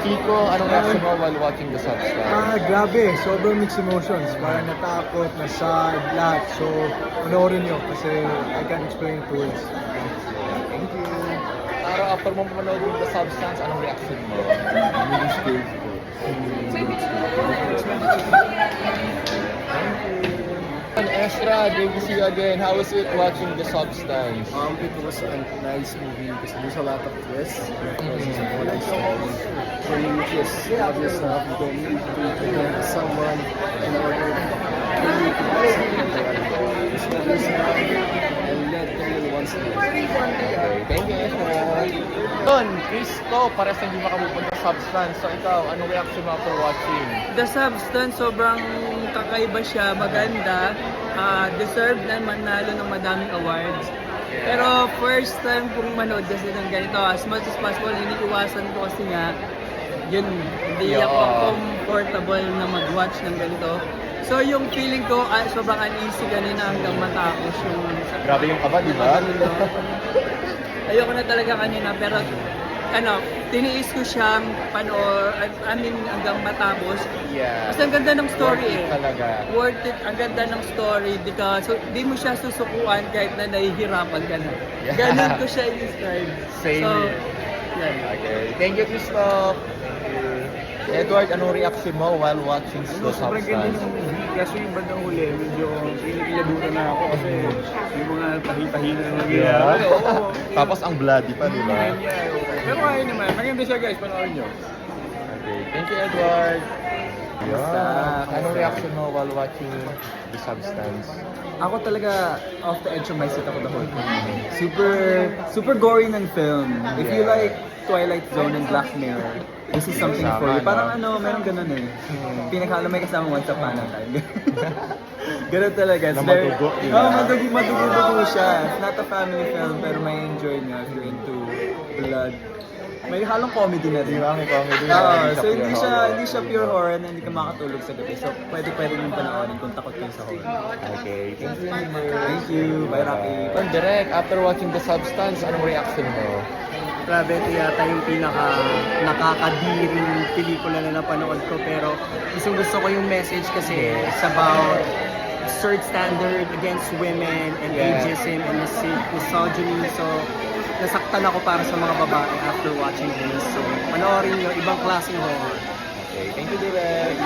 Chico, anong reaction mo while watching The Substance? Grabe. Sobrang mixed emotions. Parang natakot, na-sad, lahat. So, panoorin nyo kasi I can't explain it to words. Thank you. Taro, after mo manood yung The Substance, anong reaction mo? Really scared po. And Ezra, great to see you again. How was it watching The Substance? It was a nice movie because there's a lot of twists. It's a nice story. So you just have yourself, you don't need to prevent someone in order to make it. Just let yourself and let everyone wants to. Okay, thank you, Ezra. Don, Cristo, parehas hindi makamupunta sa Substance. So ikaw, anong reaction mo after watching? The Substance, sobrang kakaiba siya, maganda. Deserved na manalo ng madaming awards. Pero first time kong manood kasi ng ganito, as much as possible, iniiwasan ko kasi nga, yun, hindi ako comfortable na mag-watch ng ganito. So yung feeling ko, sobrang uneasy kanina hanggang matapos yung... Grabe yung kaba, di ba? Ayoko na talaga kanina, pero tiniis ko siyang hanggang matapos. Yeah. Kasi ang ganda ng story Worth it talaga. Worth it, ang ganda ng story because di mo siya susukuan kahit na nahihirapan ka na. Yeah. Ganun ko siya i-describe. Same. So, yan. Okay. Thank you, Cristo. Edward, anong reaction mo while watching The Sobrang ganda Substance? ng movie. Kaso yung bandang huli, medyo pinikilabutan na ako kasi yung mga tahi-tahi na nangyayari. Oo. Tapos ang bloody pa, di ba? Pero kaya naman, maganda siya guys, panoorin nyo. Okay. Thank you, Edward. Basta, Anong reaction mo while watching The Substance? Ako talaga off the edge of my seat ako the whole time. Super gory ng film. If you like Twilight Zone and Black Mirror, this is something for you. Parang meron ganun eh. Pinaghalo may kasama Once Upon a Time. Ganun talaga. Na madugo, di ba? Madugo siya. It's not a family film pero may enjoy nyo if you're into blood. May halong comedy na Di rin. ba? May comedy So hindi siya pure horror na hindi ka makatulog sa gabi. So pwede nyung panoorin kung takot kayo sa horror. Okay. Thank you, Thank you. Bye, Rocky. Direct, after watching The Substance, anong reaction mo? Grabe, ito yata yung pinaka nakakadiring pelikula na napanood ko, pero gusto ko yung message kasi it's about absurd standard against women and ageism and misogyny. So nasaktan ako para sa mga babae after watching this. So panoorin nyo, ibang klaseng horror. Okay, thank you, Direct.